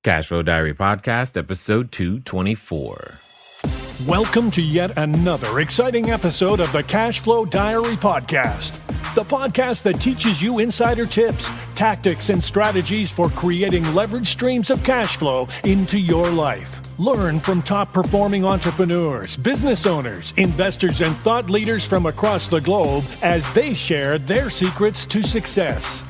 Cashflow Diary Podcast, episode 224. Welcome to yet another exciting episode of the Cashflow Diary Podcast, the podcast that teaches you insider tips, tactics, and strategies for creating leverage streams of cash flow into your life. Learn from top-performing entrepreneurs, business owners, investors, and thought leaders from across the globe as they share their secrets to success.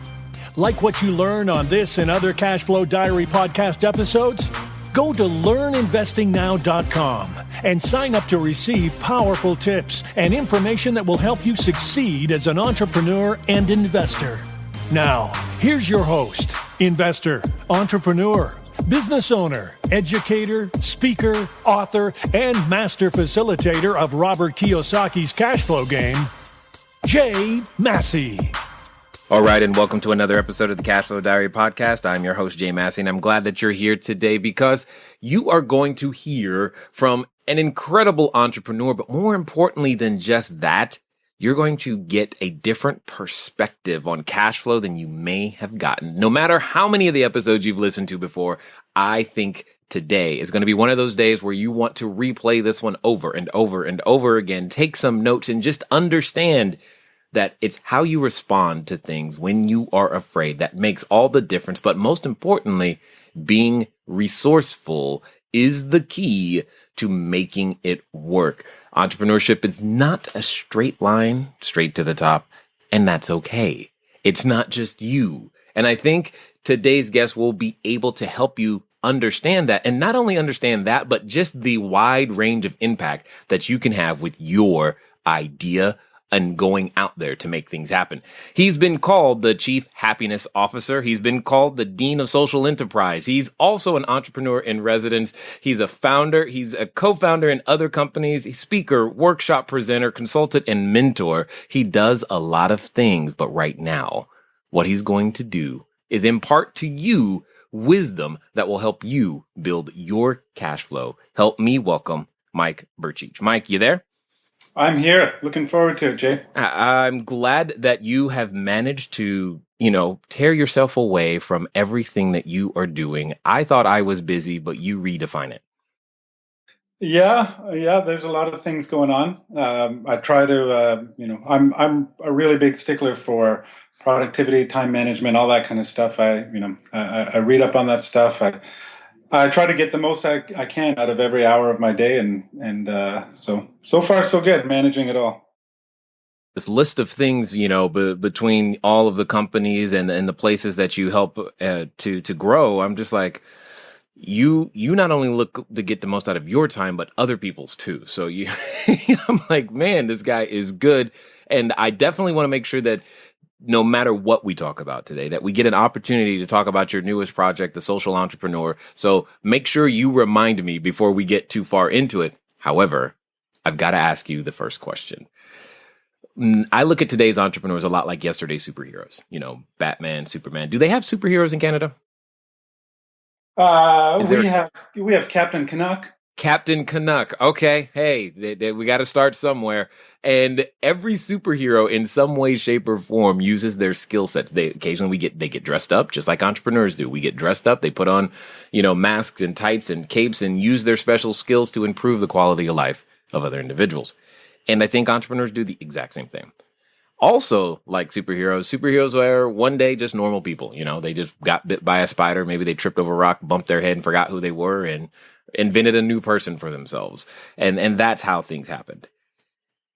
Like what you learn on this and other Cashflow Diary podcast episodes? Go to learninvestingnow.com and sign up to receive powerful tips and information that will help you succeed as an entrepreneur and investor. Now, here's your host, investor, entrepreneur, business owner, educator, speaker, author, and master facilitator of Robert Kiyosaki's cash flow game, Jay Massey. All right, and welcome to another episode of the Cashflow Diary Podcast. I'm your host, Jay Massey, and I'm glad that you're here today because you are going to hear from an incredible entrepreneur, but more importantly than just that, you're going to get a different perspective on cash flow than you may have gotten. No matter how many of the episodes you've listened to before, I think today is going to be one of those days where you want to replay this one over and over and over again, take some notes, and just understand that it's how you respond to things when you are afraid that makes all the difference. But most importantly, being resourceful is the key to making it work. Entrepreneurship is not a straight line, straight to the top, and that's okay. It's not just you. And I think today's guest will be able to help you understand that, and not only understand that, but just the wide range of impact that you can have with your idea and going out there to make things happen. He's been called the Chief Happiness Officer. He's been called the Dean of Social Enterprise. He's also an entrepreneur in residence. He's a founder. He's a co-founder in other companies. He's speaker, workshop presenter, consultant, and mentor. He does a lot of things, but right now, what he's going to do is impart to you wisdom that will help you build your cash flow. Help me welcome Mike Brcic. Mike, you there? I'm here. Looking forward to it, Jay. I'm glad that you have managed to, tear yourself away from everything that you are doing. I thought I was busy, but you redefine it. Yeah. There's a lot of things going on. I try to, I'm a really big stickler for productivity, time management, all that kind of stuff. I read up on that stuff. I try to get the most I can out of every hour of my day, and so far so good, managing it all. This list of things, between all of the companies and the places that you help to grow, I'm just like, you not only look to get the most out of your time, but other people's too. So I'm like, man, this guy is good, and I definitely want to make sure that no matter what we talk about today, that we get an opportunity to talk about your newest project, The Social Entrepreneur. So make sure you remind me before we get too far into it. However, I've got to ask you the first question. I look at today's entrepreneurs a lot like yesterday's superheroes, Batman, Superman. Do they have superheroes in Canada? We have Captain Canuck. Captain Canuck. Okay. Hey, we got to start somewhere. And every superhero in some way, shape, or form uses their skill sets. Occasionally they get dressed up just like entrepreneurs do. We get dressed up. They put on, masks and tights and capes and use their special skills to improve the quality of life of other individuals. And I think entrepreneurs do the exact same thing. Also, like superheroes are one day just normal people. They just got bit by a spider. Maybe they tripped over a rock, bumped their head and forgot who they were and invented a new person for themselves. And that's how things happened.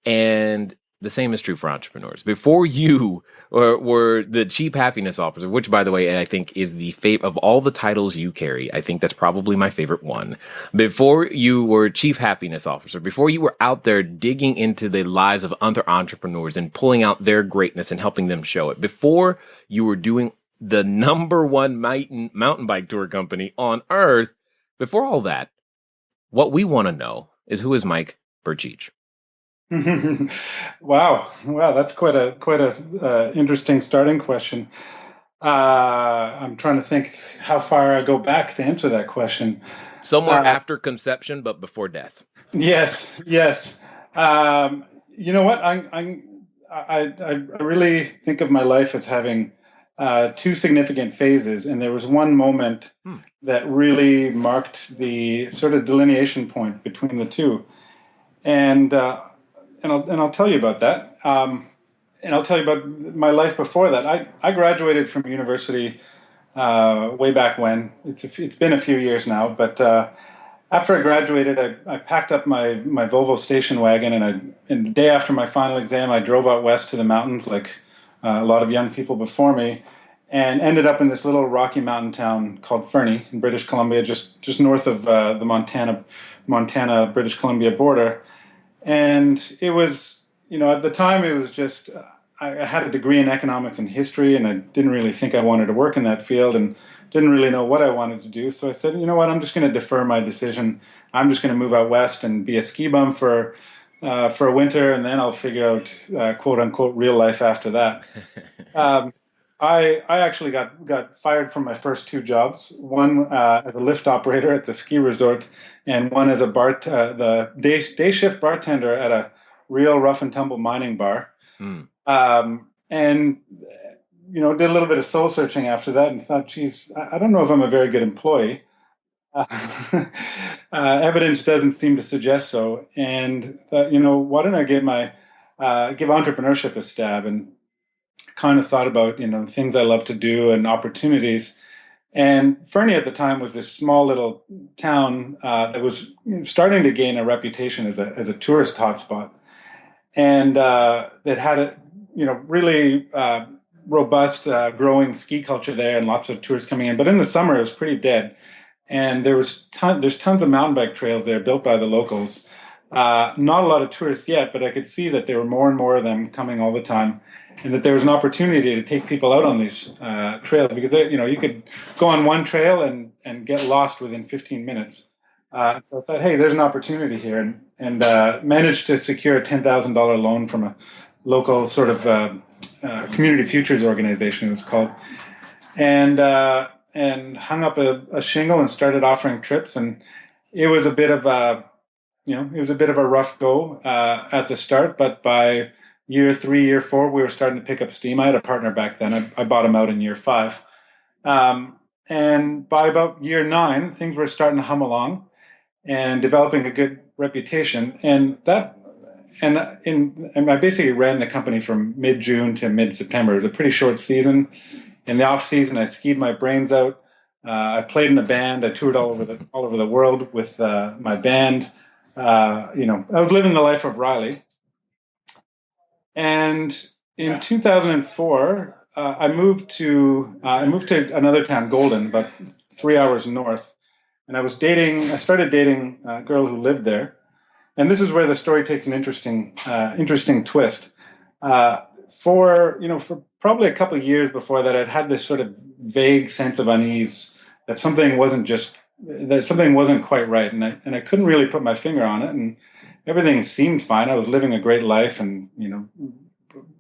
And the same is true for entrepreneurs. Before you were the Chief Happiness Officer, which, by the way, I think is the of all the titles you carry, I think that's probably my favorite one. Before you were Chief Happiness Officer, before you were out there digging into the lives of other entrepreneurs and pulling out their greatness and helping them show it, before you were doing the number one mountain bike tour company on earth, before all that, what we want to know is, who is Mike Brcic? Wow, that's quite a interesting starting question. I'm trying to think how far I go back to answer that question. Somewhere after conception, but before death. Yes. You know what? I really think of my life as having two significant phases, and there was one moment that really marked the sort of delineation point between the two. And I'll tell you about that. And I'll tell you about my life before that. I graduated from university way back when. It's been a few years now, but after I graduated, I packed up my Volvo station wagon, and the day after my final exam, I drove out west to the mountains, like a lot of young people before me, and ended up in this little Rocky Mountain town called Fernie in British Columbia, just north of the Montana British Columbia border. And it was, at the time, it was just, I had a degree in economics and history, and I didn't really think I wanted to work in that field and didn't really know what I wanted to do. So I said, you know what, I'm just going to defer my decision. I'm just going to move out west and be a ski bum for a winter, and then I'll figure out, quote unquote, real life after that. I actually got fired from my first two jobs. One as a lift operator at the ski resort, and one as the day shift bartender at a real rough and tumble mining bar. And did a little bit of soul searching after that, and thought, geez, I don't know if I'm a very good employee. Evidence doesn't seem to suggest so. And thought, why don't I give entrepreneurship a stab? And kind of thought about, things I love to do and opportunities. And Fernie at the time was this small little town that was starting to gain a reputation as a tourist hotspot, and that had a really robust growing ski culture there, and lots of tourists coming in. But in the summer, it was pretty dead, and there's tons of mountain bike trails there built by the locals. Not a lot of tourists yet, but I could see that there were more and more of them coming all the time, and that there was an opportunity to take people out on these trails, because you could go on one trail and get lost within 15 minutes. So I thought, hey, there's an opportunity here, and managed to secure a $10,000 loan from a local sort of community futures organization, it was called, and hung up a shingle and started offering trips. And it was a bit of a rough go at the start, but by year 3, year 4, we were starting to pick up steam. I had a partner back then. I bought him out in year 5. And by about year 9, things were starting to hum along and developing a good reputation. And I basically ran the company from mid-June to mid-September. It was a pretty short season. In the off season, I skied my brains out. I played in a band. I toured all over the world with my band. I was living the life of Riley. And in 2004, I moved to another town, Golden, about 3 hours north. And I started dating a girl who lived there. And this is where the story takes an interesting twist. For probably a couple of years before that, I'd had this sort of vague sense of unease that something wasn't quite right, and I couldn't really put my finger on it. And everything seemed fine. I was living a great life, and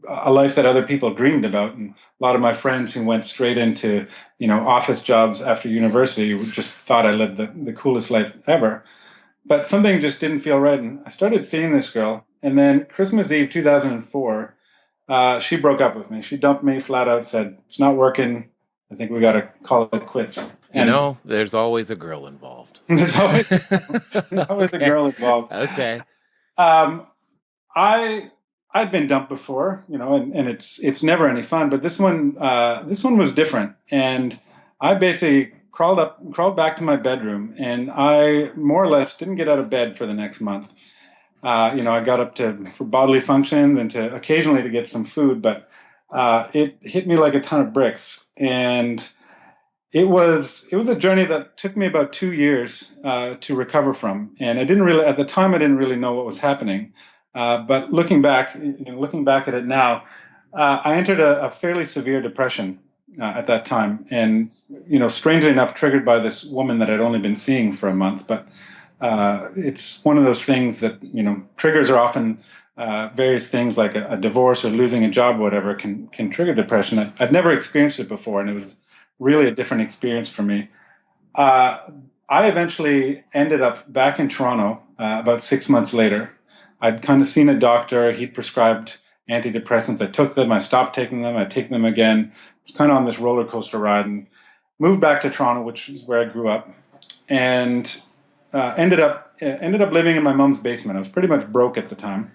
a life that other people dreamed about. And a lot of my friends who went straight into office jobs after university just thought I lived the coolest life ever. But something just didn't feel right, and I started seeing this girl. And then Christmas Eve 2004, she broke up with me. She dumped me flat out, said, "It's not working. I think we got to call it quits." And there's always a girl involved. There's always a girl involved. Okay. I'd been dumped before, and it's never any fun. But this one was different, and I basically crawled back to my bedroom, and I more or less didn't get out of bed for the next month. I got up for bodily functions and to occasionally to get some food, but it hit me like a ton of bricks. And it was a journey that took me about 2 years to recover from. And at the time, I didn't really know what was happening. But looking back at it now, I entered a fairly severe depression at that time. And, strangely enough, triggered by this woman that I'd only been seeing for a month. But it's one of those things that, triggers are often various things like a divorce or losing a job or whatever can trigger depression. I'd never experienced it before, and it was really a different experience for me. I eventually ended up back in Toronto about 6 months later. I'd kind of seen a doctor. He'd prescribed antidepressants. I took them. I stopped taking them. I'd take them again. was kind of on this roller coaster ride, and moved back to Toronto, which is where I grew up, and ended up living in my mom's basement. I was pretty much broke at the time,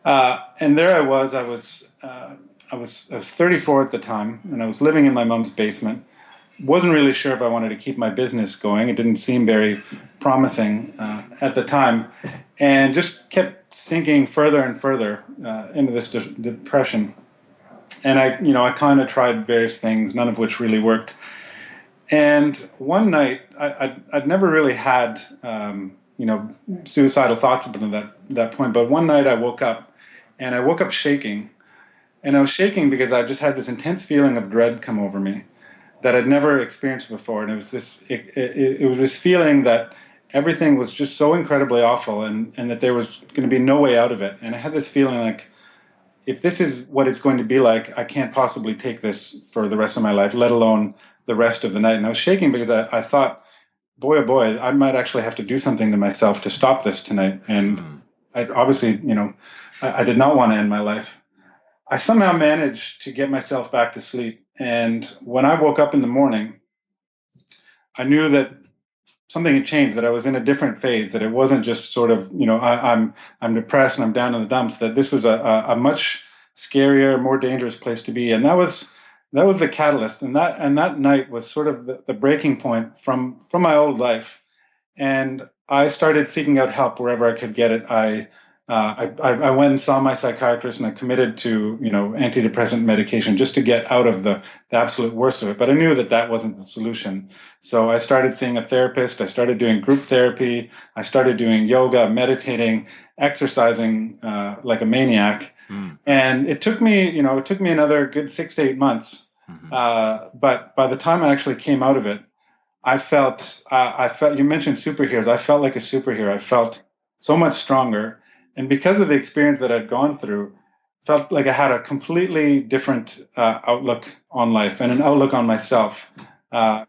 and there I was. I was 34 at the time, and I was living in my mom's basement. Wasn't really sure if I wanted to keep my business going. It didn't seem very promising at the time, and just kept sinking further and further into this depression. And I kind of tried various things, none of which really worked. And one night, I'd never really had suicidal thoughts up until that point. But one night I woke up, and I woke up shaking, and I was shaking because I just had this intense feeling of dread come over me that I'd never experienced before. And it was this feeling that everything was just so incredibly awful, and that there was going to be no way out of it. And I had this feeling like, if this is what it's going to be like, I can't possibly take this for the rest of my life, let alone the rest of the night. And I was shaking because I thought, boy, oh boy, I might actually have to do something to myself to stop this tonight. And I obviously, I did not want to end my life. I somehow managed to get myself back to sleep. And when I woke up in the morning, I knew that something had changed, that I was in a different phase, that it wasn't just sort of, I'm depressed and I'm down in the dumps, that this was a much scarier, more dangerous place to be. And that was the catalyst. And that night was sort of the breaking point from my old life. And I started seeking out help wherever I could get it. I went and saw my psychiatrist, and I committed to antidepressant medication just to get out of the absolute worst of it. But I knew that wasn't the solution. So I started seeing a therapist. I started doing group therapy. I started doing yoga, meditating, exercising like a maniac. And it took me another good 6 to 8 months. But by the time I actually came out of it, I felt. You mentioned superheroes. I felt like a superhero. I felt so much stronger. And because of the experience that I'd gone through, felt like I had a completely different outlook on life and an outlook on myself,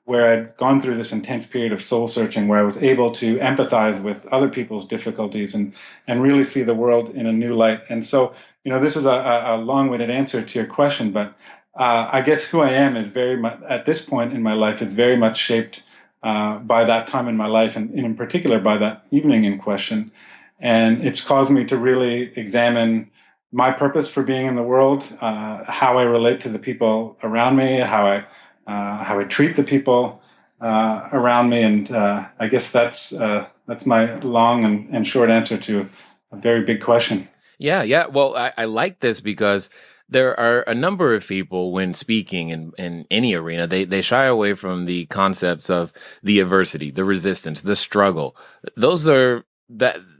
where I'd gone through this intense period of soul searching, where I was able to empathize with other people's difficulties and really see the world in a new light. And so, this is a long-winded answer to your question, but I guess who I am is very much, at this point in my life, is very much shaped by that time in my life, and in particular by that evening in question. And it's caused me to really examine my purpose for being in the world, how I relate to the people around me, how I treat the people around me, and I guess that's my long and short answer to a very big question. Yeah. Well, I like this because there are a number of people, when speaking in any arena, they shy away from the concepts of the adversity, the resistance, the struggle.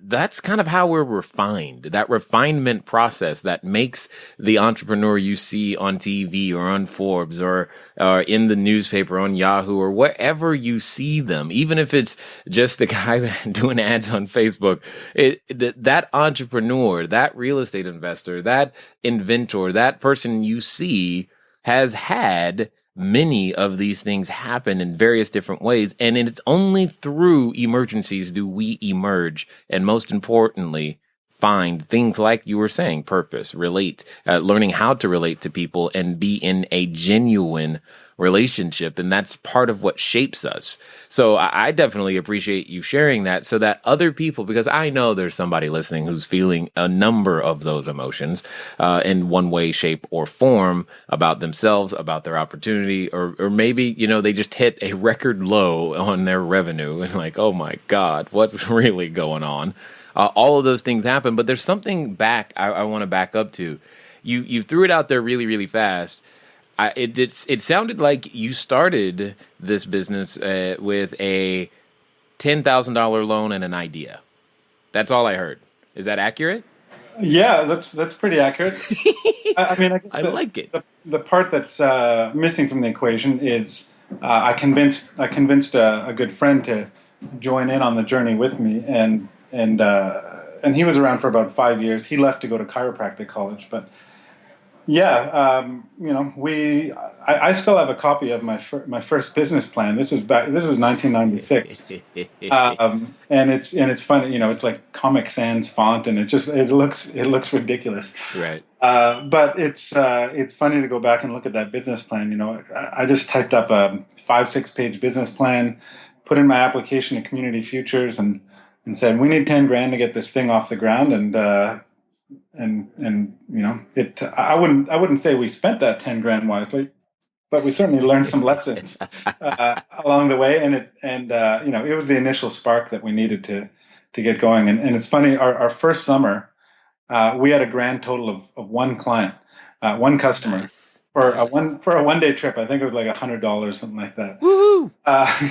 That's kind of how we're refined, that refinement process that makes the entrepreneur you see on TV or on Forbes or in the newspaper, on Yahoo, or wherever you see them, even if it's just a guy doing ads on Facebook, that entrepreneur, that real estate investor, that inventor, that person you see has had many of these things happen in various different ways. And it's only through emergencies do we emerge. And most importantly, find things like you were saying, purpose, relate, learning how to relate to people and be in a genuine relationship. And that's part of what shapes us. So I definitely appreciate you sharing that, so that other people, because I know there's somebody listening who's feeling a number of those emotions in one way, shape, or form about themselves, about their opportunity, or maybe, they just hit a record low on their revenue and like, oh my God, what's really going on? All of those things happen, but there's something I want to back up to. You threw it out there really, really fast. It sounded like you started this business with a $10,000 loan and an idea. That's all I heard. Is that accurate? Yeah, that's pretty accurate. I like it. The part that's missing from the equation is I convinced a good friend to join in on the journey with me, and he was around for about 5 years. He left to go to chiropractic college, but Yeah, I still have a copy of my first business plan. This was 1996. And it's funny, it's like Comic Sans font, and it looks ridiculous. Right. But it's funny to go back and look at that business plan. I just typed up a 5-6 page business plan, put in my application to Community Futures, and said we need 10 grand to get this thing off the ground. And it. I wouldn't say we spent that 10 grand wisely, but we certainly learned some lessons along the way, and it was the initial spark that we needed to get going. And it's funny, our first summer, we had a grand total of one client, one customer. Nice. For Nice. a 1 day trip. I think it was like $100, something like that. Woohoo!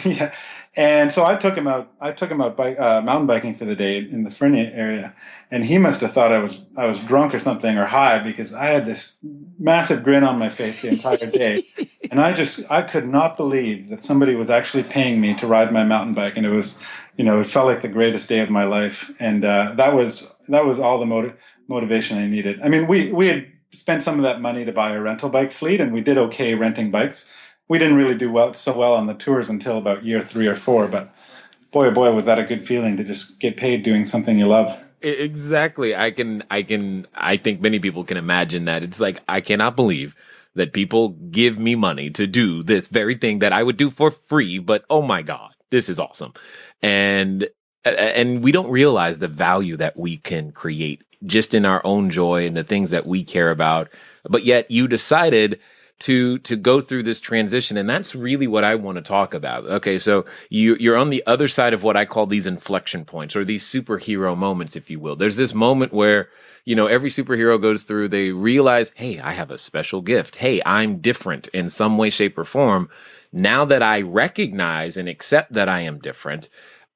Yeah, and so I took him out. Mountain biking for the day in the Fernie area, and he must have thought I was drunk or something, or high, because I had this massive grin on my face the entire day, and I could not believe that somebody was actually paying me to ride my mountain bike, and it felt like the greatest day of my life, and that was all the motivation I needed. I mean, we had spent some of that money to buy a rental bike fleet, and we did okay renting bikes. We didn't really do so well on the tours until about year 3 or 4, but boy, oh boy, was that a good feeling to just get paid doing something you love. Exactly. I think many people can imagine that. It's like, I cannot believe that people give me money to do this very thing that I would do for free, but oh my God, this is awesome. And we don't realize the value that we can create just in our own joy and the things that we care about. But yet you decided to go through this transition. And that's really what I want to talk about. Okay. So you're on the other side of what I call these inflection points, or these superhero moments, if you will. There's this moment where, every superhero goes through, they realize, hey, I have a special gift. Hey, I'm different in some way, shape, or form. Now that I recognize and accept that I am different,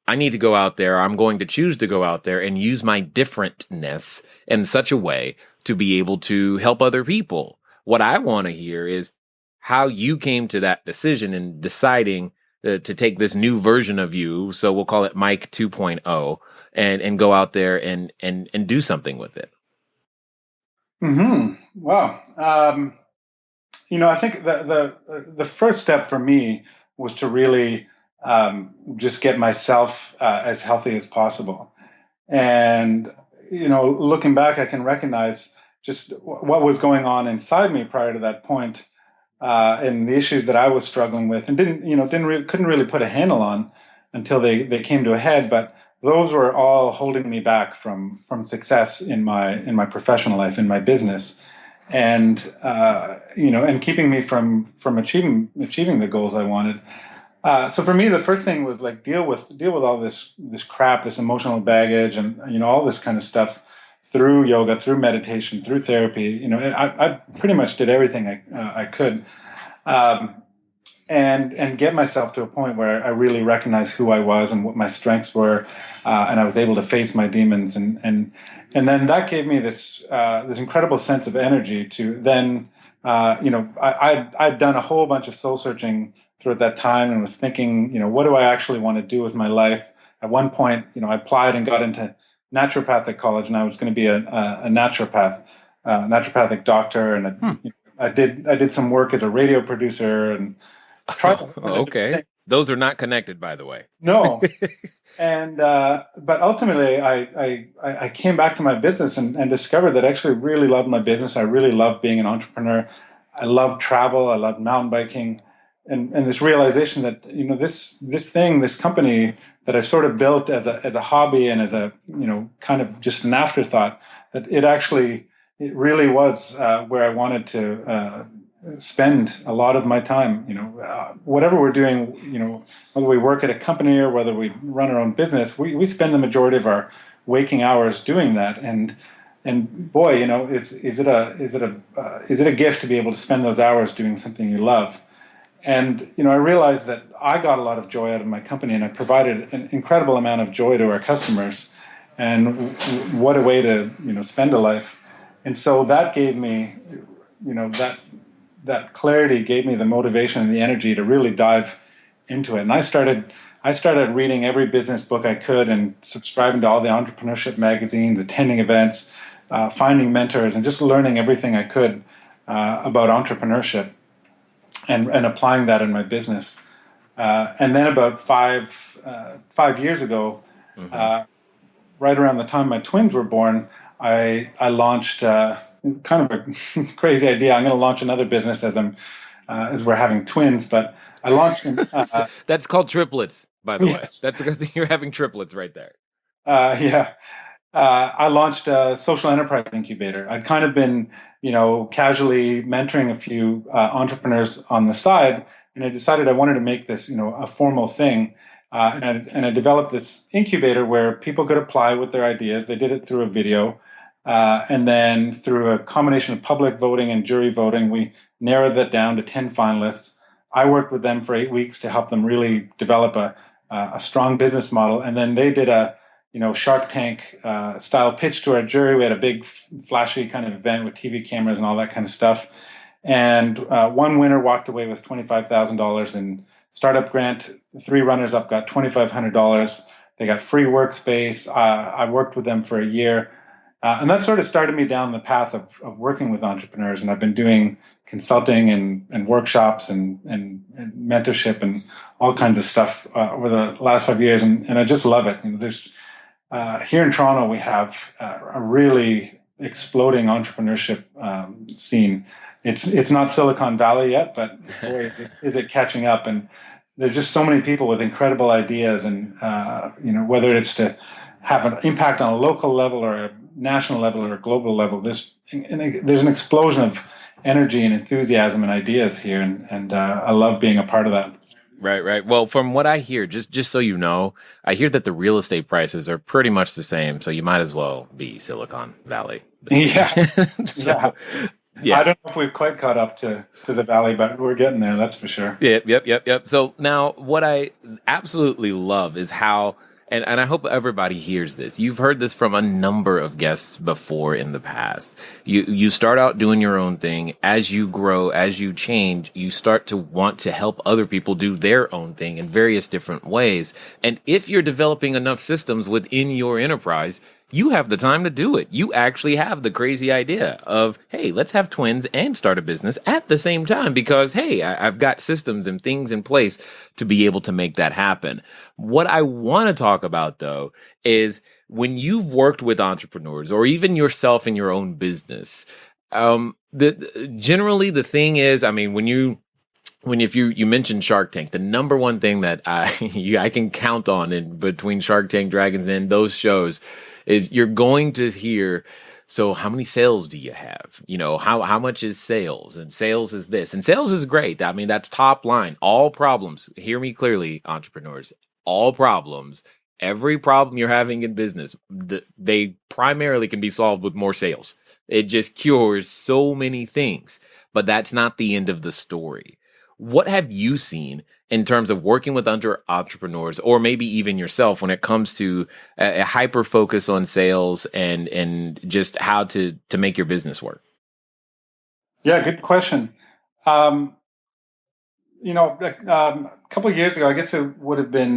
I need to go out there. I'm going to choose to go out there and use my differentness in such a way to be able to help other people. What I want to hear is how you came to that decision and deciding to take this new version of you. So we'll call it Mike 2.0 and go out there and do something with it. Wow. I think the first step for me was to really just get myself as healthy as possible. And, looking back, I can recognize just what was going on inside me prior to that point, and the issues that I was struggling with, and couldn't really put a handle on until they came to a head. But those were all holding me back from success in my professional life, in my business, and and keeping me from achieving the goals I wanted. So for me, the first thing was like deal with all this crap, this emotional baggage, and all this kind of stuff through yoga, through meditation, through therapy. I pretty much did everything I could, and get myself to a point where I really recognized who I was and what my strengths were, and I was able to face my demons, and then that gave me this incredible sense of energy to then, I'd done a whole bunch of soul searching throughout that time and was thinking, what do I actually want to do with my life? At one point, I applied and got into naturopathic college, and I was going to be a naturopathic doctor, and I did some work as a radio producer and tried. Okay, those are not connected, by the way. No, and but ultimately, I came back to my business and discovered that I actually really loved my business. I really loved being an entrepreneur. I loved travel. I loved mountain biking. And this realization that this company that I sort of built as a hobby and as a kind of just an afterthought, that it really was where I wanted to spend a lot of my time. Whatever we're doing, whether we work at a company or whether we run our own business, we spend the majority of our waking hours doing that. And boy, is it a gift to be able to spend those hours doing something you love. And, I realized that I got a lot of joy out of my company, and I provided an incredible amount of joy to our customers. And what a way to, spend a life. And so that gave me, that clarity gave me the motivation and the energy to really dive into it. And I started reading every business book I could and subscribing to all the entrepreneurship magazines, attending events, finding mentors, and just learning everything I could about entrepreneurship and applying that in my business. And then about 5 years ago, right around the time my twins were born, I launched kind of a crazy idea. I'm going to launch another business as we're having twins, but I launched. That's called triplets, by the way. Yes. That's because you're having triplets right there. Yeah. I launched a social enterprise incubator. I'd kind of been, casually mentoring a few entrepreneurs on the side, and I decided I wanted to make this, a formal thing. And I developed this incubator where people could apply with their ideas. They did it through a video, and then through a combination of public voting and jury voting, we narrowed that down to 10 finalists. I worked with them for 8 weeks to help them really develop a strong business model, and then they did a Shark Tank style pitch to our jury. We had a big flashy kind of event with TV cameras and all that kind of stuff. And one winner walked away with $25,000 in startup grant. 3 runners up got $2,500. They got free workspace. I worked with them for a year. And that sort of started me down the path of working with entrepreneurs. And I've been doing consulting and workshops and mentorship and all kinds of stuff over the last 5 years. And I just love it. There's here in Toronto, we have a really exploding entrepreneurship scene. It's not Silicon Valley yet, but boy, is it catching up. And there's just so many people with incredible ideas, and whether it's to have an impact on a local level or a national level or a global level, there's an explosion of energy and enthusiasm and ideas here, and I love being a part of that. Right. Well, from what I hear, just so you know, I hear that the real estate prices are pretty much the same, so you might as well be Silicon Valley. Yeah. So, yeah. I don't know if we've quite caught up to the Valley, but we're getting there, that's for sure. Yep. So now what I absolutely love is how, and I hope everybody hears this. You've heard this from a number of guests before in the past. You start out doing your own thing. As you grow, as you change, you start to want to help other people do their own thing in various different ways. And if you're developing enough systems within your enterprise, you have the time to do it. You actually have the crazy idea of, hey, let's have twins and start a business at the same time because, hey, I've got systems and things in place to be able to make that happen. What I want to talk about, though, is when you've worked with entrepreneurs or even yourself in your own business, generally the thing is, I mean, if you mentioned Shark Tank, the number one thing that I can count on in between Shark Tank, Dragon's Den, those shows is you're going to hear, so how many sales do you have? How much is sales? And sales is this. And sales is great. I mean, that's top line. All problems, hear me clearly, entrepreneurs, all problems, every problem you're having in business, they primarily can be solved with more sales. It just cures so many things. But that's not the end of the story. What have you seen in terms of working with entrepreneurs, or maybe even yourself, when it comes to a hyper focus on sales and just how to make your business work? Yeah, good question. A couple of years ago, I guess it would have been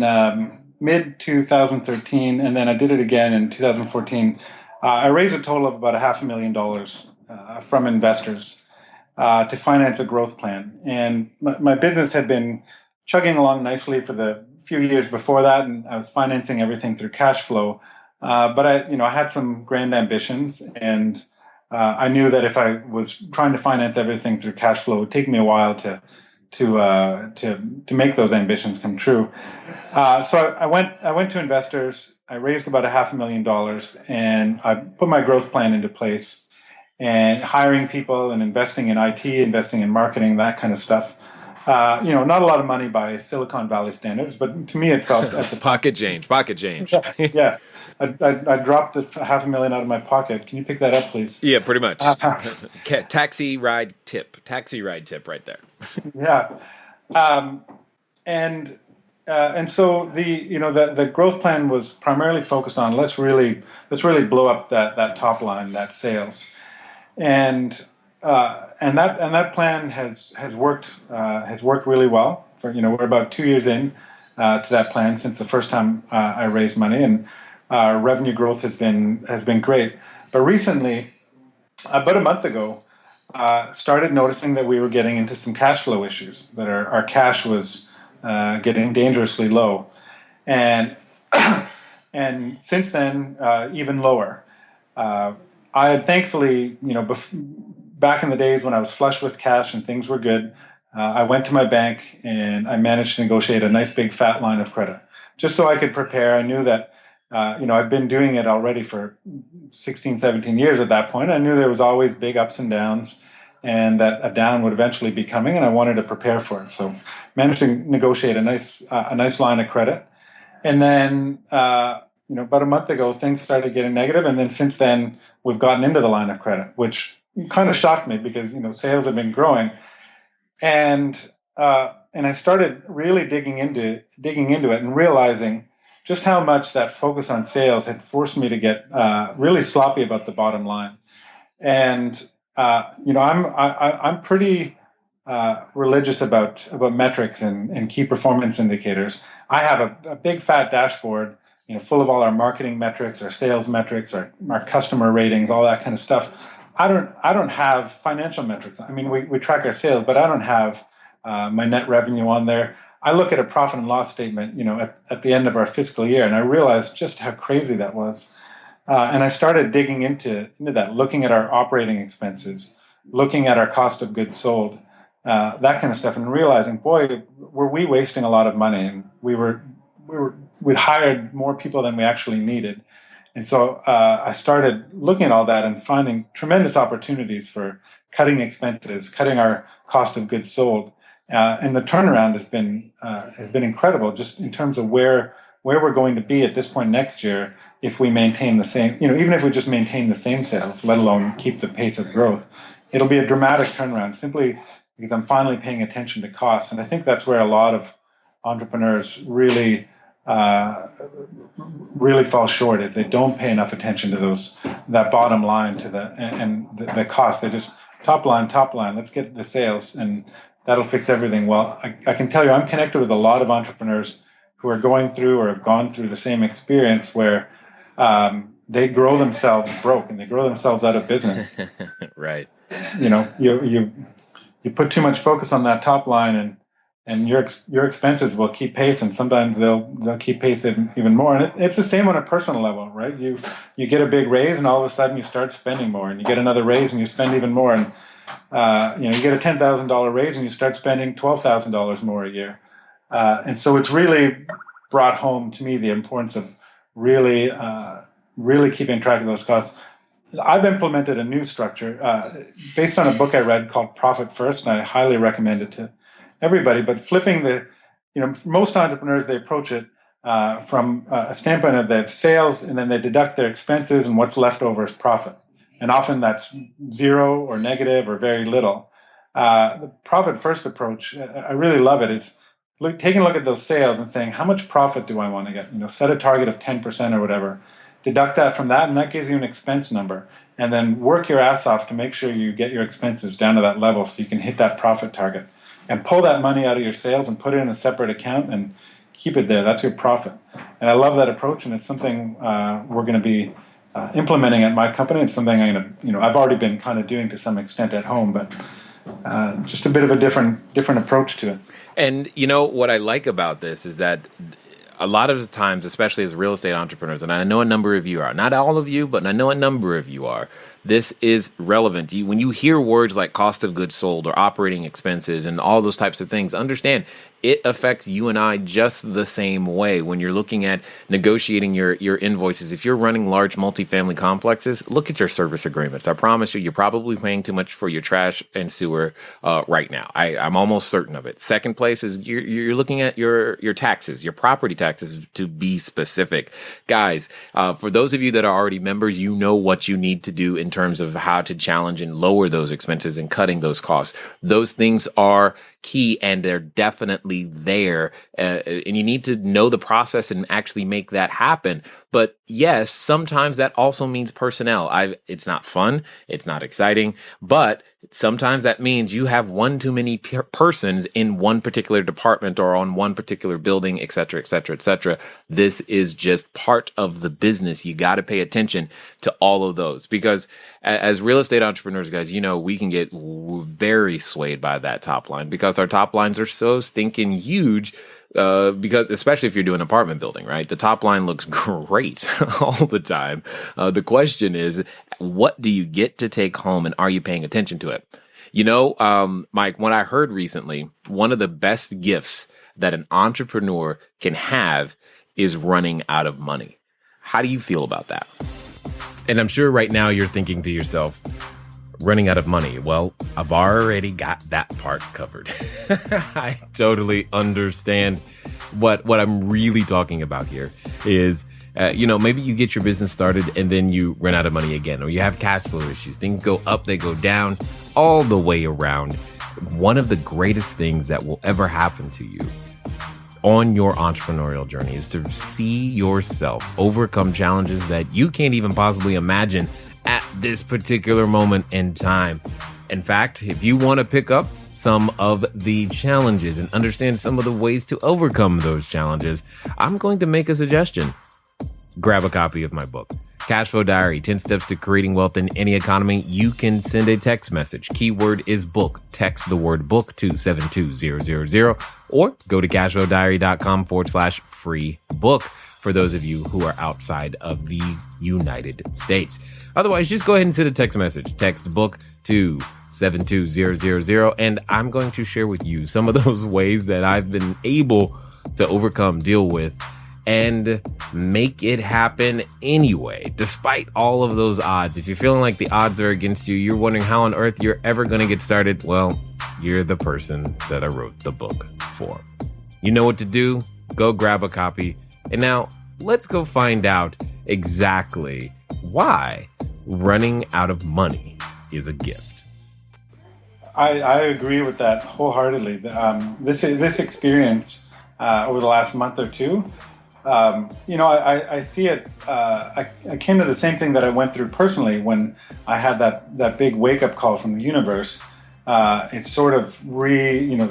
mid 2013, and then I did it again in 2014. I raised a total of about $500,000 from investors to finance a growth plan. And my business had been chugging along nicely for the few years before that, and I was financing everything through cash flow. But I had some grand ambitions, and I knew that if I was trying to finance everything through cash flow, it would take me a while to make those ambitions come true. So I went to investors. I raised about $500,000, and I put my growth plan into place, and hiring people and investing in IT, investing in marketing, that kind of stuff. Not a lot of money by Silicon Valley standards, but to me it felt at the pocket change. Yeah. I dropped the $500,000 out of my pocket. Can you pick that up, please? Yeah, pretty much. Taxi ride tip right there. Yeah. And so the growth plan was primarily focused on let's really blow up that top line, that sales. And that plan has worked really well. We're about 2 years in to that plan since the first time I raised money, and our revenue growth has been great. But recently, about a month ago, started noticing that we were getting into some cash flow issues, that our cash was getting dangerously low. And and since then, even lower. I had thankfully, back in the days when I was flush with cash and things were good, I went to my bank and I managed to negotiate a nice big fat line of credit, just so I could prepare. I knew that, I'd been doing it already for 16, 17 years at that point. I knew there was always big ups and downs, and that a down would eventually be coming, and I wanted to prepare for it. So managed to negotiate a nice line of credit. And then, about a month ago, things started getting negative, and then since then, we've gotten into the line of credit, which kind of shocked me because sales have been growing, and I started really digging into it and realizing just how much that focus on sales had forced me to get really sloppy about the bottom line. And I'm pretty religious about metrics and key performance indicators. I have a big fat dashboard, full of all our marketing metrics, our sales metrics, our customer ratings, all that kind of stuff. I don't have financial metrics. I mean, we track our sales, but I don't have my net revenue on there. I look at a profit and loss statement, at the end of our fiscal year, and I realized just how crazy that was. And I started digging into that, looking at our operating expenses, looking at our cost of goods sold, that kind of stuff, and realizing, boy, were we wasting a lot of money, and we hired more people than we actually needed. And so I started looking at all that and finding tremendous opportunities for cutting expenses, cutting our cost of goods sold, and the turnaround has been incredible, just in terms of where we're going to be at this point next year if we maintain the same, even if we just maintain the same sales, let alone keep the pace of growth. It'll be a dramatic turnaround simply because I'm finally paying attention to costs. And I think that's where a lot of entrepreneurs really fall short, is they don't pay enough attention to that bottom line to the cost. They just top line, let's get the sales and that'll fix everything. Well, I can tell you, I'm connected with a lot of entrepreneurs who are going through or have gone through the same experience where they grow themselves broke and they grow themselves out of business. Right. You put too much focus on that top line, and your expenses will keep pace, and sometimes they'll keep pace even more. And it's the same on a personal level, right? You get a big raise, and all of a sudden you start spending more, and you get another raise, and you spend even more, and you get a $10,000 raise, and you start spending $12,000 more a year. And so it's really brought home to me the importance of really keeping track of those costs. I've implemented a new structure based on a book I read called Profit First, and I highly recommend it to everybody. But flipping most entrepreneurs, they approach it from a standpoint of they have sales, and then they deduct their expenses, and what's left over is profit. And often that's zero or negative or very little. The Profit First approach, I really love it. It's taking a look at those sales and saying, how much profit do I want to get? Set a target of 10% or whatever. Deduct that from that, and that gives you an expense number. And then work your ass off to make sure you get your expenses down to that level so you can hit that profit target. And pull that money out of your sales and put it in a separate account and keep it there. That's your profit. And I love that approach, and it's something we're going to be implementing at my company. It's something I've already been kind of doing to some extent at home, but just a bit of a different approach to it. And what I like about this is that a lot of the times, especially as real estate entrepreneurs, and I know a number of you are, not all of you, but I know a number of you are, this is relevant. When you hear words like cost of goods sold or operating expenses and all those types of things, understand it affects you and I just the same way. When you're looking at negotiating your invoices, if you're running large multifamily complexes, look at your service agreements. I promise you're probably paying too much for your trash and sewer right now. I'm almost certain of it. Second place is you're looking at your taxes, your property taxes, to be specific. Guys, for those of you that are already members, you know what you need to do in terms of how to challenge and lower those expenses and cutting those costs. Those things are key, and they're definitely there. And you need to know the process and actually make that happen. But yes, sometimes that also means personnel. It's not fun. It's not exciting, but sometimes that means you have one too many persons in one particular department or on one particular building, et cetera, et cetera, et cetera. This is just part of the business. You got to pay attention to all of those, because as real estate entrepreneurs, guys, we can get very swayed by that top line because our top lines are so stinking huge. Because especially if you're doing apartment building, right? The top line looks great all the time. The question is, what do you get to take home, and are you paying attention to it? Mike, what I heard recently, one of the best gifts that an entrepreneur can have is running out of money. How do you feel about that? And I'm sure right now you're thinking to yourself, running out of money. Well, I've already got that part covered. I totally understand what I'm really talking about here is, maybe you get your business started and then you run out of money again, or you have cash flow issues. Things go up, they go down, all the way around. One of the greatest things that will ever happen to you on your entrepreneurial journey is to see yourself overcome challenges that you can't even possibly imagine at this particular moment in time. In fact, if you want to pick up some of the challenges and understand some of the ways to overcome those challenges, I'm going to make a suggestion. Grab a copy of my book, Cashflow Diary, 10 Steps to Creating Wealth in Any Economy. You can send a text message. Keyword is book. Text the word book to 72000 or go to cashflowdiary.com/free book for those of you who are outside of the United States. Otherwise, just go ahead and send a text message. Text book to 72000, and I'm going to share with you some of those ways that I've been able to overcome, deal with, and make it happen anyway, despite all of those odds. If you're feeling like the odds are against you, you're wondering how on earth you're ever going to get started, well, you're the person that I wrote the book for. You know what to do. Go grab a copy. And now let's go find out exactly why running out of money is a gift. I agree with that wholeheartedly. This experience over the last month or two, I see it. I came to the same thing that I went through personally when I had that big wake up call from the universe. It sort of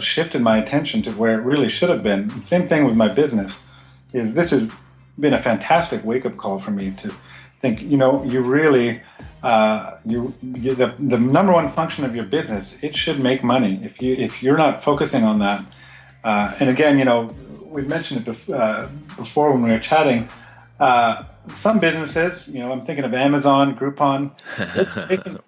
shifted my attention to where it really should have been. The same thing with my business. This has been a fantastic wake up call for me to think. You really the number one function of your business, it should make money. If you're not focusing on that, and again, we've mentioned it before when we were chatting. Some businesses, I'm thinking of Amazon, Groupon,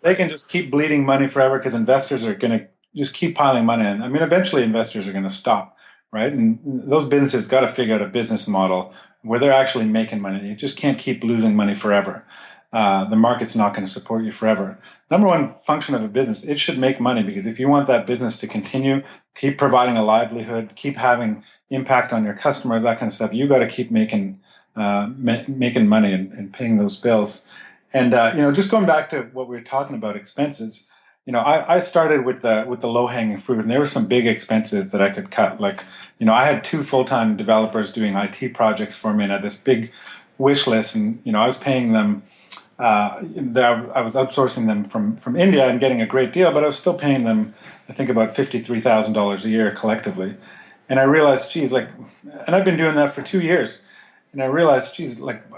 they can just keep bleeding money forever because investors are going to just keep piling money in. I mean, eventually investors are going to stop, right? And those businesses got to figure out a business model where they're actually making money. You just can't keep losing money forever. The market's not going to support you forever. Number one function of a business, it should make money, because if you want that business to continue, keep providing a livelihood, keep having impact on your customers, that kind of stuff, you got to keep making money and paying those bills. And just going back to what we were talking about, expenses. I started with the low hanging fruit, and there were some big expenses that I could cut. Like, I had 2 full-time developers doing IT projects for me, and I had this big wish list, and I was paying them. I was outsourcing them from India and getting a great deal, but I was still paying them, I think, about $53,000 a year collectively. And I realized, and I've been doing that for 2 years. And I realized,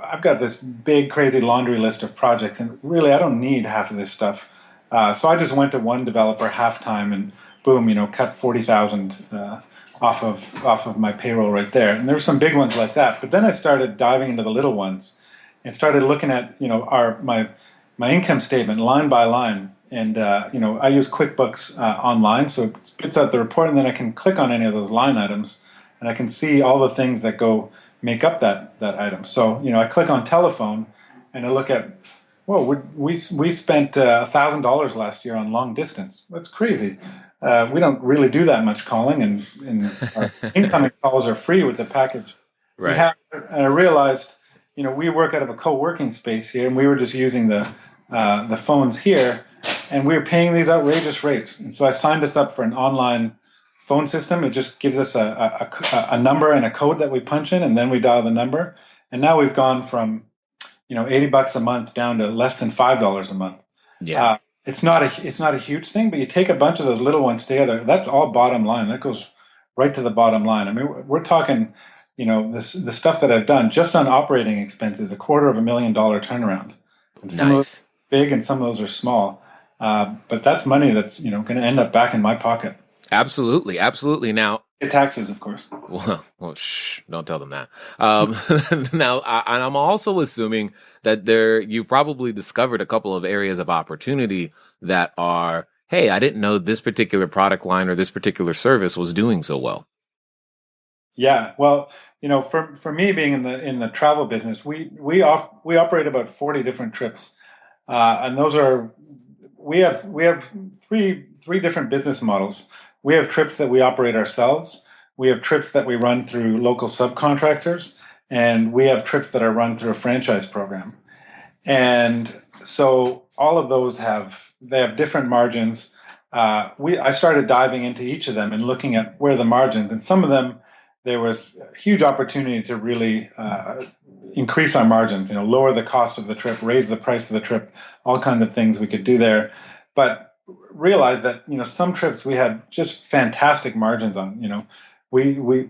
I've got this big, crazy laundry list of projects, and really, I don't need half of this stuff. So I just went to one developer half-time, and boom, cut $40,000 off of my payroll right there. And there were some big ones like that. But then I started diving into the little ones and started looking at, my income statement line by line. And, I use QuickBooks online, so it spits out the report, and then I can click on any of those line items, and I can see all the things that make up that item. So, I click on telephone, and I look at, we spent $1,000 last year on long distance. That's crazy. We don't really do that much calling, and our incoming calls are free with the package. Right. And I realized, we work out of a co-working space here, and we were just using the phones here, and we were paying these outrageous rates. And so I signed us up for an online phone system. It just gives us a number and a code that we punch in, and then we dial the number. And now we've gone from $80 a month down to less than $5 a month. Yeah. it's not a huge thing, but you take a bunch of those little ones together, that's all bottom line. That goes right to the bottom line. I mean, we're talking, the stuff that I've done just on operating expenses, $250,000 turnaround. And some of those Nice. are big and some of those are small. But that's money that's, going to end up back in my pocket. Absolutely. Absolutely. Now, Taxes, of course. Well, shh, don't tell them that. Now, and I'm also assuming that you probably discovered a couple of areas of opportunity that are, hey, I didn't know this particular product line or this particular service was doing so well. Yeah, well, for me being in the travel business, we operate about 40 different trips, and those are we have three different business models. We have trips that we operate ourselves. We have trips that we run through local subcontractors, and we have trips that are run through a franchise program. And so all of those have different margins. I started diving into each of them and looking at where the margins, and some of them there was a huge opportunity to really increase our margins. Lower the cost of the trip, raise the price of the trip, all kinds of things we could do there. But realize that some trips we had just fantastic margins on. We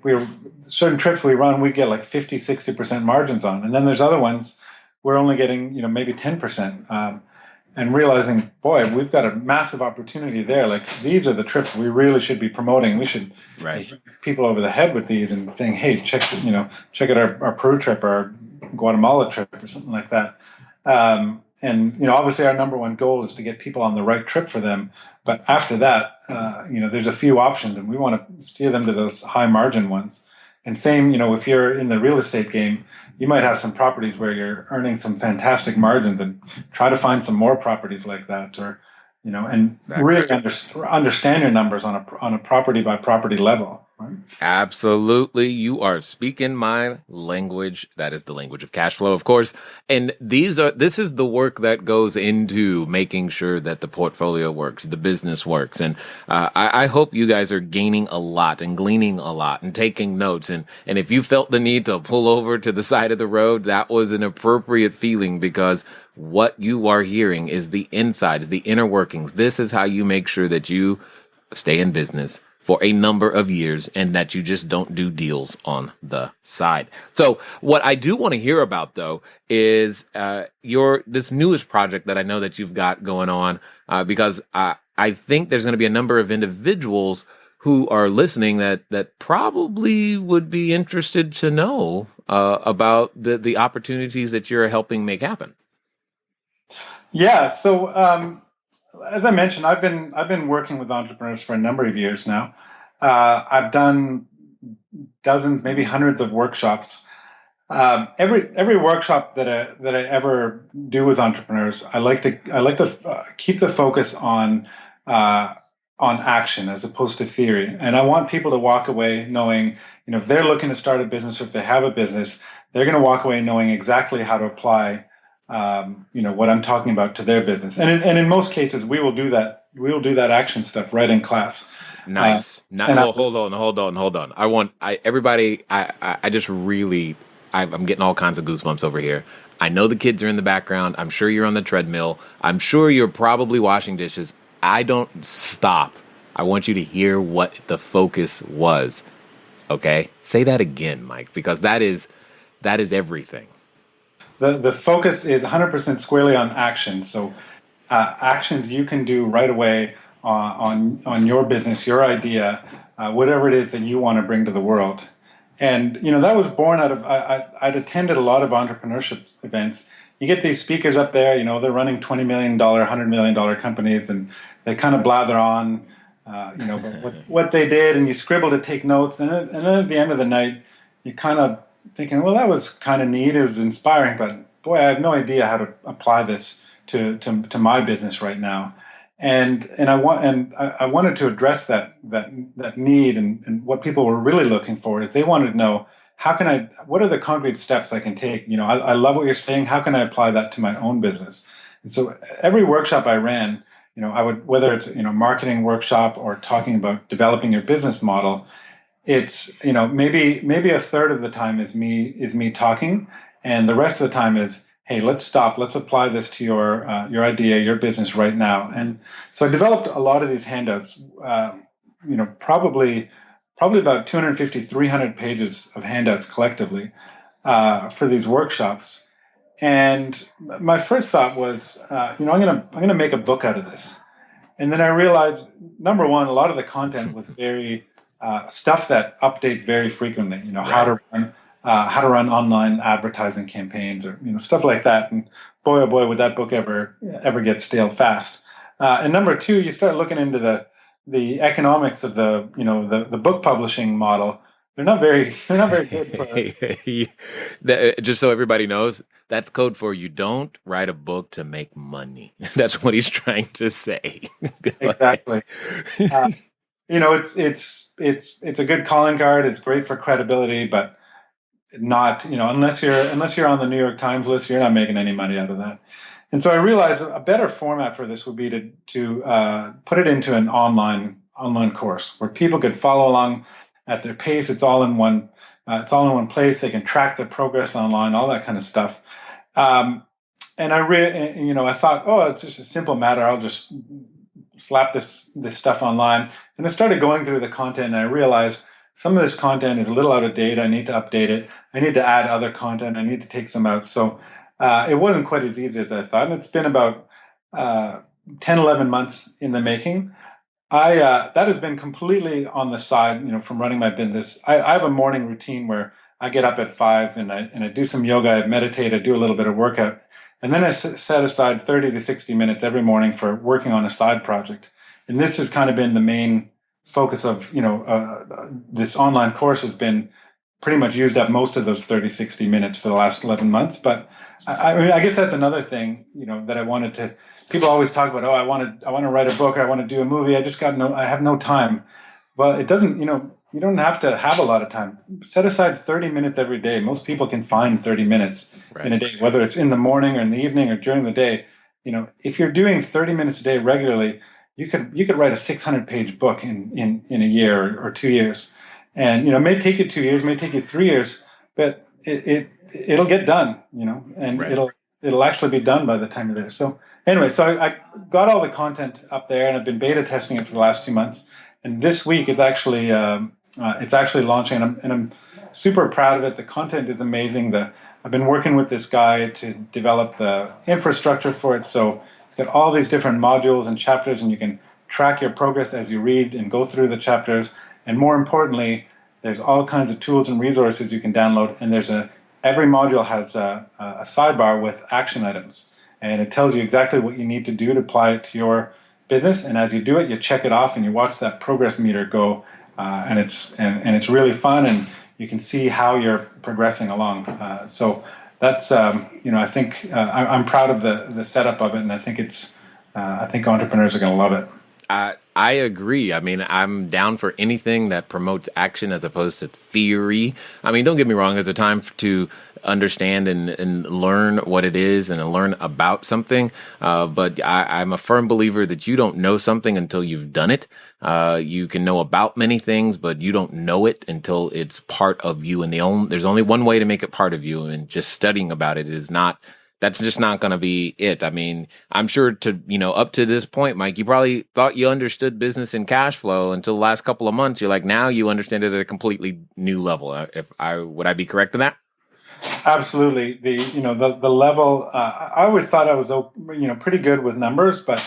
certain trips we run we get like 50-60% margins on, and then there's other ones we're only getting maybe 10%, and realizing, boy, we've got a massive opportunity there. Like, these are the trips we really should be promoting. We should hit people over the head with these and saying, hey, check out our Peru trip or our Guatemala trip or something like that. And obviously our number one goal is to get people on the right trip for them. But after that, there's a few options, and we want to steer them to those high margin ones. And same, if you're in the real estate game, you might have some properties where you're earning some fantastic margins, and try to find some more properties like that, or and really understand your numbers on a property by property level. Right? Absolutely. You are speaking my language. That is the language of cash flow, of course. And this is the work that goes into making sure that the portfolio works, the business works. And I hope you guys are gaining a lot and gleaning a lot and taking notes. And if you felt the need to pull over to the side of the road, that was an appropriate feeling, because what you are hearing is the insides, the inner workings. This is how you make sure that you stay in business for a number of years, and that you just don't do deals on the side. So what I do want to hear about, though, is this newest project that I know that you've got going on, because I think there's going to be a number of individuals who are listening that probably would be interested to know about the opportunities that you're helping make happen. Yeah. So as I mentioned, I've been working with entrepreneurs for a number of years now. I've done dozens, maybe hundreds of workshops. Every workshop that I ever do with entrepreneurs, I like to keep the focus on action as opposed to theory. And I want people to walk away knowing, if they're looking to start a business, or if they have a business, they're going to walk away knowing exactly how to apply what I'm talking about to their business. And in most cases, we will do that. We will do that action stuff right in class. Nice. Hold on. I'm getting all kinds of goosebumps over here. I know the kids are in the background. I'm sure you're on the treadmill. I'm sure you're probably washing dishes. I don't stop. I want you to hear what the focus was. Okay? Say that again, Mike, because that is everything. The focus is 100% squarely on action. So actions you can do right away on your business, your idea, whatever it is that you want to bring to the world. And that was born out of I'd attended a lot of entrepreneurship events. You get these speakers up there, they're running $20 million, $100 million companies, and they kind of blather on, what they did, and you scribble to take notes, and then at the end of the night, you kind of thinking, well, that was kind of neat. It was inspiring, but boy, I have no idea how to apply this to my business right now. And I wanted to address that need, and what people were really looking for is they wanted to know, what are the concrete steps I can take? I love what you're saying. How can I apply that to my own business? And so every workshop I ran, I would, whether it's marketing workshop or talking about developing your business model, it's maybe a third of the time is me talking, and the rest of the time is, hey, let's stop, let's apply this to your idea, your business right now. And so I developed a lot of these handouts, probably about 250, 300 pages of handouts collectively for these workshops. And my first thought was, I'm gonna make a book out of this. And then I realized, number one, a lot of the content was very stuff that updates very frequently. Right. How to run online advertising campaigns, or stuff like that. And boy, oh boy, would that book ever get stale fast. And number two, you start looking into the economics of the book publishing model. They're not very good for. Just so everybody knows, that's code for you don't write a book to make money. That's what he's trying to say. Exactly. Uh, it's a good calling card. It's great for credibility, but not, unless you're on the New York Times list, you're not making any money out of that. And so I realized a better format for this would be to put it into an online course where people could follow along at their pace. It's all in one. It's all in one place. They can track their progress online, all that kind of stuff. And I thought, oh, it's just a simple matter. I'll just slap this stuff online. And I started going through the content, and I realized some of this content is a little out of date. I need to update it. I need to add other content. I need to take some out. So it wasn't quite as easy as I thought. And it's been about 10, 11 months in the making. That has been completely on the side, from running my business. I have a morning routine where I get up at 5 and I do some yoga, I meditate, I do a little bit of workout, and then I set aside 30 to 60 minutes every morning for working on a side project. And this has kind of been the main focus of, this online course has been pretty much used up most of those 30, 60 minutes for the last 11 months. But I guess that's another thing, that I wanted to. People always talk about, I want to write a book, or I want to do a movie. I have no time. Well, it doesn't, you don't have to have a lot of time. Set aside 30 minutes every day. Most people can find 30 minutes in a day, whether it's in the morning or in the evening or during the day. If you're doing 30 minutes a day regularly, you could write a 600-page book in a year or 2 years. And, it may take you 2 years, may take you 3 years, but it'll get done, and it'll actually be done by the time you're there. So anyway, so I got all the content up there, and I've been beta testing it for the last 2 months. And this week it's actually launching, and I'm super proud of it. The content is amazing. I've been working with this guy to develop the infrastructure for it. So it's got all these different modules and chapters, and you can track your progress as you read and go through the chapters. And more importantly, there's all kinds of tools and resources you can download. And every module has a sidebar with action items, and it tells you exactly what you need to do to apply it to your business. And as you do it, you check it off and you watch that progress meter go, and it's really fun, and you can see how you're progressing along. So that's I think I'm proud of the setup of it, and I think I think entrepreneurs are going to love it. I agree. I mean, I'm down for anything that promotes action as opposed to theory. I mean, don't get me wrong. There's a time to understand and learn what it is and learn about something. But I'm a firm believer that you don't know something until you've done it. You can know about many things, but you don't know it until it's part of you. And there's only one way to make it part of you. And just studying about it that's just not going to be it. I mean, I'm sure up to this point, Mike, you probably thought you understood business and cash flow until the last couple of months. You're like, now you understand it at a completely new level. Would I be correct in that? Absolutely. The level, I always thought I was, pretty good with numbers, but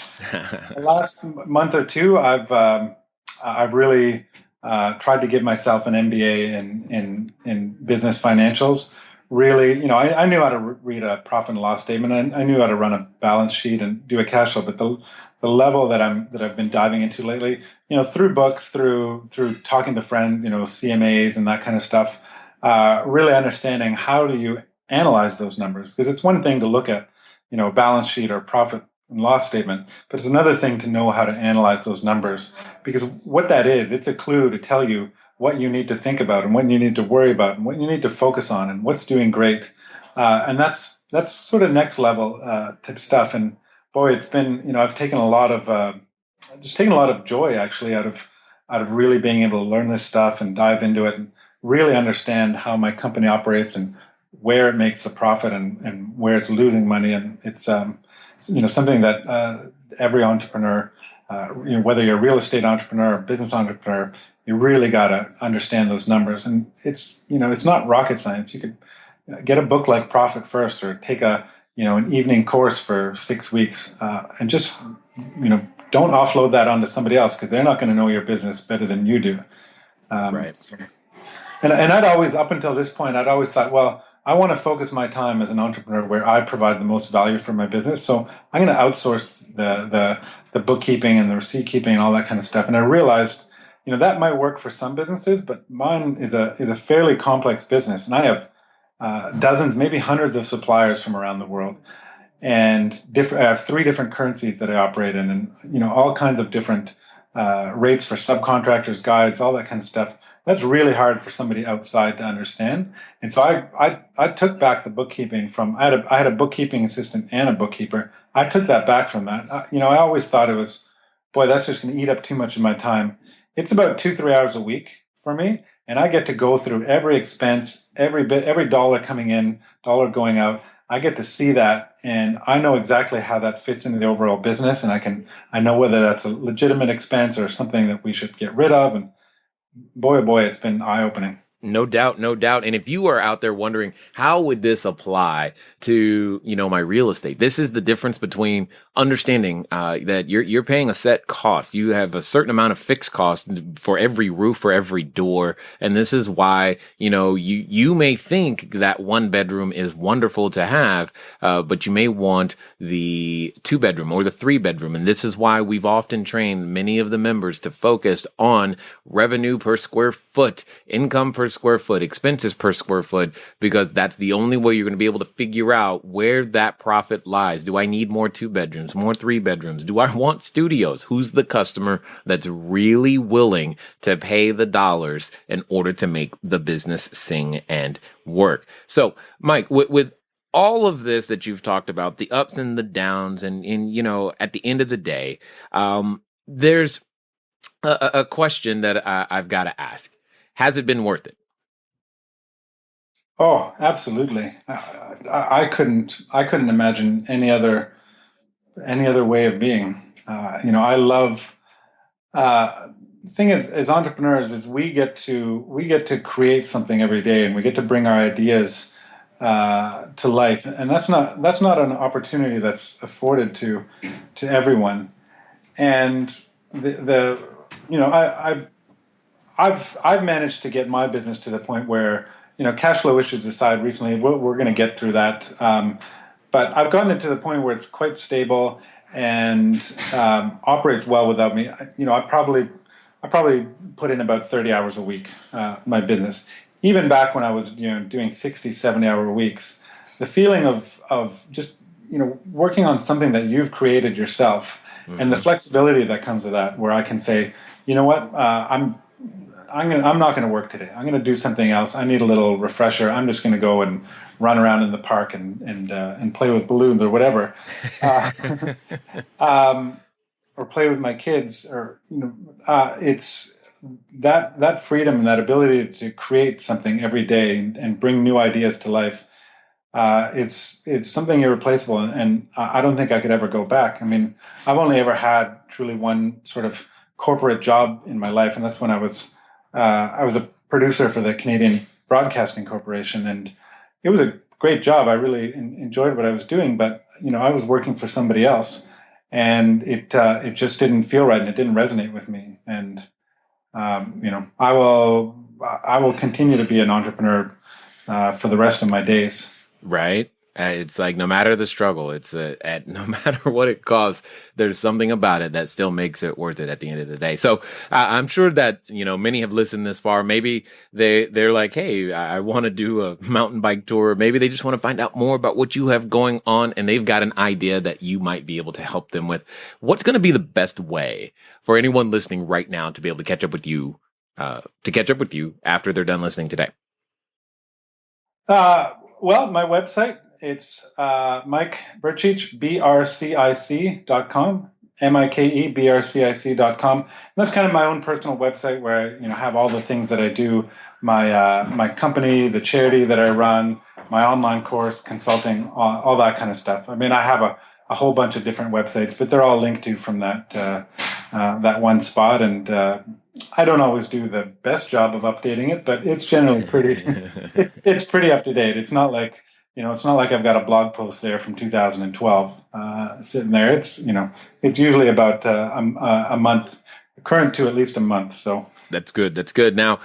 the last month or two, I've really tried to give myself an MBA in business financials. Really, I knew how to read a profit and loss statement, and I knew how to run a balance sheet and do a cash flow. But the level that I've been diving into lately, through books, through talking to friends, CMAs and that kind of stuff, really understanding how do you analyze those numbers, because it's one thing to look at, a balance sheet or profit and loss statement, but it's another thing to know how to analyze those numbers, because what that is, it's a clue to tell you what you need to think about and what you need to worry about and what you need to focus on and what's doing great. And that's sort of next level type stuff. And boy, it's been, I've taken a lot of joy actually out of really being able to learn this stuff and dive into it and really understand how my company operates and where it makes the profit and where it's losing money. And it's something that every entrepreneur, whether you're a real estate entrepreneur or business entrepreneur, you really got to understand those numbers. And it's not rocket science. You could get a book like Profit First, or take an evening course for 6 weeks, and just don't offload that onto somebody else, because they're not going to know your business better than you do. Right. And I'd always, up until this point, I'd always thought, well, I want to focus my time as an entrepreneur where I provide the most value for my business. So I'm going to outsource the bookkeeping and the receipt keeping and all that kind of stuff. And I realized, that might work for some businesses, but mine is a fairly complex business, and I have dozens, maybe hundreds of suppliers from around the world, and I have 3 different currencies that I operate in, and all kinds of different rates for subcontractors, guides, all that kind of stuff. That's really hard for somebody outside to understand. And so I took back the bookkeeping from, I had a bookkeeping assistant and a bookkeeper. I took that back from that. I always thought it was, boy, that's just going to eat up too much of my time. It's about 2-3 hours a week for me. And I get to go through every expense, every dollar coming in, dollar going out. I get to see that, and I know exactly how that fits into the overall business. And I know whether that's a legitimate expense or something that we should get rid of. And boy, oh boy, it's been eye-opening. No doubt, no doubt. And if you are out there wondering, how would this apply to, my real estate? This is the difference between understanding that you're paying a set cost. You have a certain amount of fixed cost for every roof, for every door. And this is why, you may think that 1 bedroom is wonderful to have, but you may want the 2-bedroom or the 3-bedroom. And this is why we've often trained many of the members to focus on revenue per square foot, income per square foot, expenses per square foot, because that's the only way you're going to be able to figure out where that profit lies. Do I need more 2-bedrooms, more 3-bedrooms? Do I want studios? Who's the customer that's really willing to pay the dollars in order to make the business sing and work? So, Mike, with all of this that you've talked about, the ups and the downs, and at the end of the day, there's a question that I've got to ask. Has it been worth it? Oh, absolutely. I couldn't imagine any other way of being. I love. The thing is, as entrepreneurs, is we get to create something every day, and we get to bring our ideas to life, and that's not an opportunity that's afforded to everyone. And I've managed to get my business to the point where, cash flow issues aside, recently we're going to get through that. But I've gotten it to the point where it's quite stable and operates well without me. I probably put in about 30 hours a week, my business. Even back when I was, doing 60, 70-hour weeks, the feeling of just, working on something that you've created yourself, mm-hmm. and the flexibility that comes with that, where I can say, you know what, I'm not going to work today. I'm going to do something else. I need a little refresher. I'm just going to go and run around in the park and play with balloons or whatever, or play with my kids. Or it's that freedom and that ability to create something every day and bring new ideas to life. It's something irreplaceable, and I don't think I could ever go back. I mean, I've only ever had truly one sort of corporate job in my life, and that's when I was a producer for the Canadian Broadcasting Corporation, and it was a great job. I really enjoyed what I was doing, but I was working for somebody else, and it just didn't feel right, and it didn't resonate with me. And I will continue to be an entrepreneur for the rest of my days. Right. It's like, no matter the struggle, it's no matter what it costs, there's something about it that still makes it worth it at the end of the day. So I'm sure that, many have listened this far. Maybe they're like, hey, I want to do a mountain bike tour. Maybe they just want to find out more about what you have going on, and they've got an idea that you might be able to help them with. What's going to be the best way for anyone listening right now to be able to catch up with you, after they're done listening today? Well, my website, it's Mike Brcic, Brcic.com, MikeBrcic.com. And that's kind of my own personal website where I have all the things that I do, my company, the charity that I run, my online course, consulting, all that kind of stuff. I mean, I have a whole bunch of different websites, but they're all linked to from that one spot. And I don't always do the best job of updating it, but it's generally pretty. It's pretty up to date. It's not like it's not like I've got a blog post there from 2012 sitting there. It's usually about a month, current to at least a month. So that's good. That's good. Now,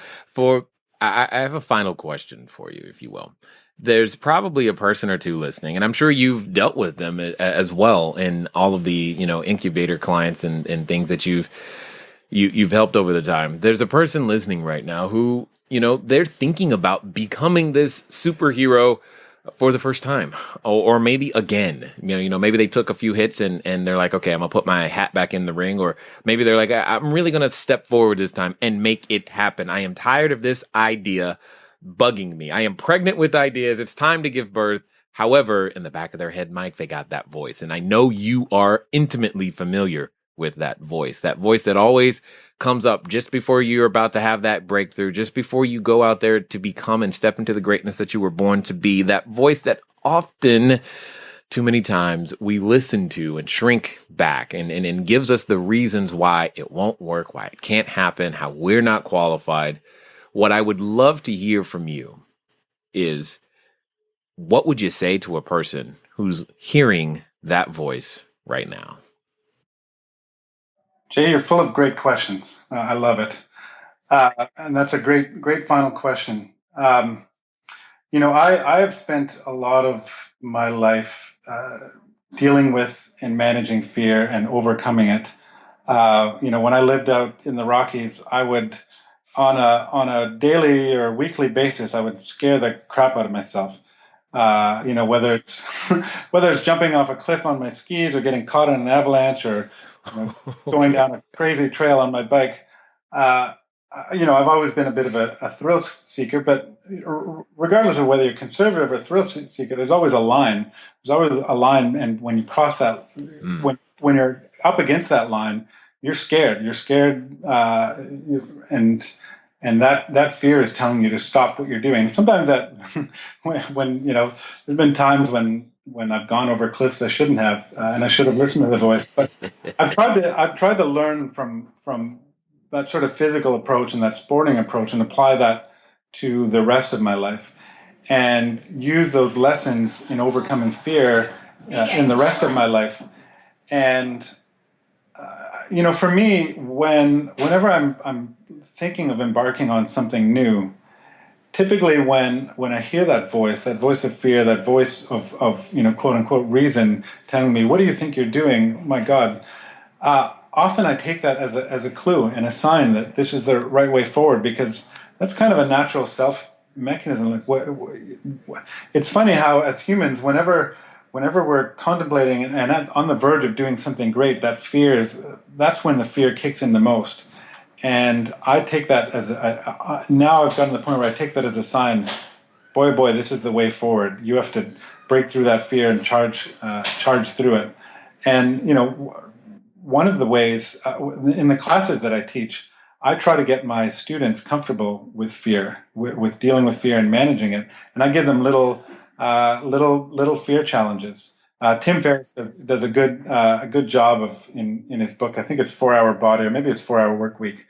I have a final question for you, if you will. There's probably a person or two listening, and I'm sure you've dealt with them as well in all of the incubator clients and things that you've helped over the time. There's a person listening right now who they're thinking about becoming this superhero for the first time, or maybe again. Maybe they took a few hits and they're like, okay, I'm gonna put my hat back in the ring, or maybe they're like, I'm really gonna step forward this time and make it happen. I am tired of this idea bugging me. I am pregnant with ideas. It's time to give birth. However, in the back of their head, Mike, they got that voice, and I know you are intimately familiar with that voice that always comes up just before you're about to have that breakthrough, just before you go out there to become and step into the greatness that you were born to be. That voice that often, too many times, we listen to and shrink back and gives us the reasons why it won't work, why it can't happen, how we're not qualified. What I would love to hear from you is, what would you say to a person who's hearing that voice right now? Jay, you're full of great questions. I love it. And that's a great final question. I have spent a lot of my life dealing with and managing fear and overcoming it. When I lived out in the Rockies, I would, on a daily or weekly basis, I would scare the crap out of myself. Whether it's whether it's jumping off a cliff on my skis or getting caught in an avalanche or going down a crazy trail on my bike. I've always been a bit of a thrill seeker, but regardless of whether you're conservative or thrill seeker, there's always a line. There's always a line, and when you cross that, when you're up against that line, you're scared. You're scared, and that fear is telling you to stop what you're doing. Sometimes that, when there's been times when I've gone over cliffs I shouldn't have, and I should have listened to the voice. But I've tried to learn from that sort of physical approach and that sporting approach and apply that to the rest of my life, and use those lessons in overcoming fear in the rest of my life. And for me, whenever I'm thinking of embarking on something new, typically when I hear that voice of fear, that voice of quote unquote reason telling me, what do you think you're doing? Oh my God. Often I take that as a clue and a sign that this is the right way forward, because that's kind of a natural self mechanism. It's funny how as humans, whenever we're contemplating and on the verge of doing something great, that's when the fear kicks in the most. And I take that as now I've gotten to the point where I take that as a sign. Boy, this is the way forward. You have to break through that fear and charge through it. And one of the ways in the classes that I teach, I try to get my students comfortable with fear, with dealing with fear and managing it. And I give them little fear challenges. Tim Ferriss does a good job of in his book. I think it's 4 Hour Body, or maybe it's 4 Hour Work Week.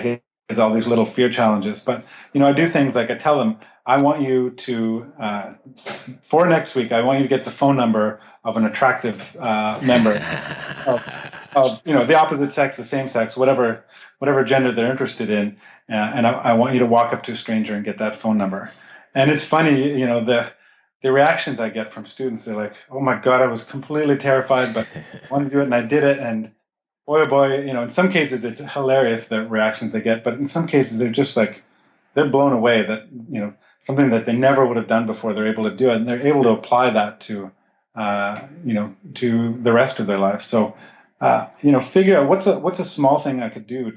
He has all these little fear challenges. But I do things like I tell them, I want you to for next week, I want you to get the phone number of an attractive member of the opposite sex, the same sex, whatever gender they're interested in, and I want you to walk up to a stranger and get that phone number. And it's funny, the reactions I get from students, they're like, oh my God, I was completely terrified, but I wanted to do it and I did it. And boy, in some cases it's hilarious, the reactions they get, but in some cases they're just like, they're blown away that, something that they never would have done before, they're able to do it. And they're able to apply that to the rest of their lives. So, figure out what's a small thing I could do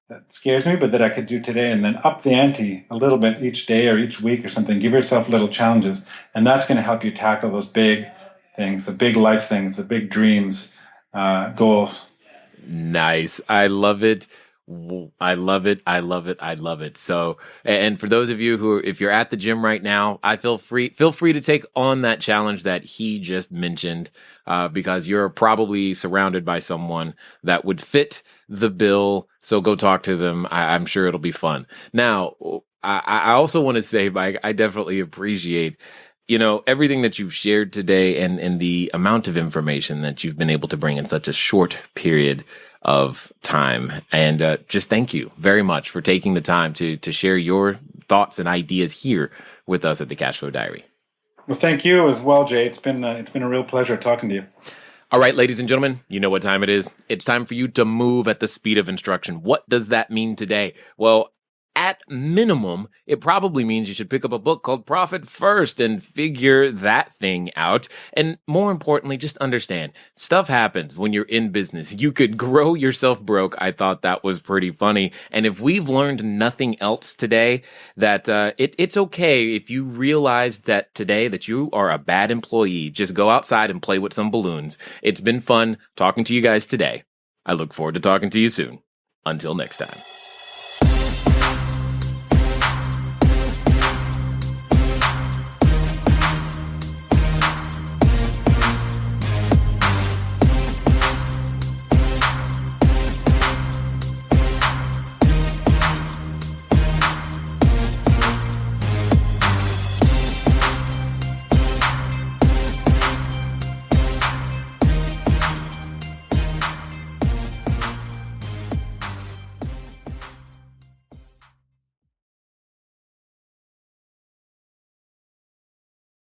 that scares me, but that I could do today, and then up the ante a little bit each day or each week or something. Give yourself little challenges, and that's going to help you tackle those big things, the big life things, the big dreams, goals. Nice. I love it. I love it. I love it. I love it. So, and for those of you who, if you're at the gym right now, feel free to take on that challenge that he just mentioned, because you're probably surrounded by someone that would fit the bill. So go talk to them. I'm sure it'll be fun. Now, I also want to say, Mike, I definitely appreciate everything that you've shared today and the amount of information that you've been able to bring in such a short period of time. And just thank you very much for taking the time to share your thoughts and ideas here with us at the Cashflow Diary. Well, thank you as well, Jay. It's been a real pleasure talking to you. All right, ladies and gentlemen, you know what time it is. It's time for you to move at the speed of instruction. What does that mean today? Well, at minimum, it probably means you should pick up a book called Profit First and figure that thing out. And more importantly, just understand, stuff happens when you're in business. You could grow yourself broke. I thought that was pretty funny. And if we've learned nothing else today, that it's okay if you realize that today that you are a bad employee. Just go outside and play with some balloons. It's been fun talking to you guys today. I look forward to talking to you soon. Until next time.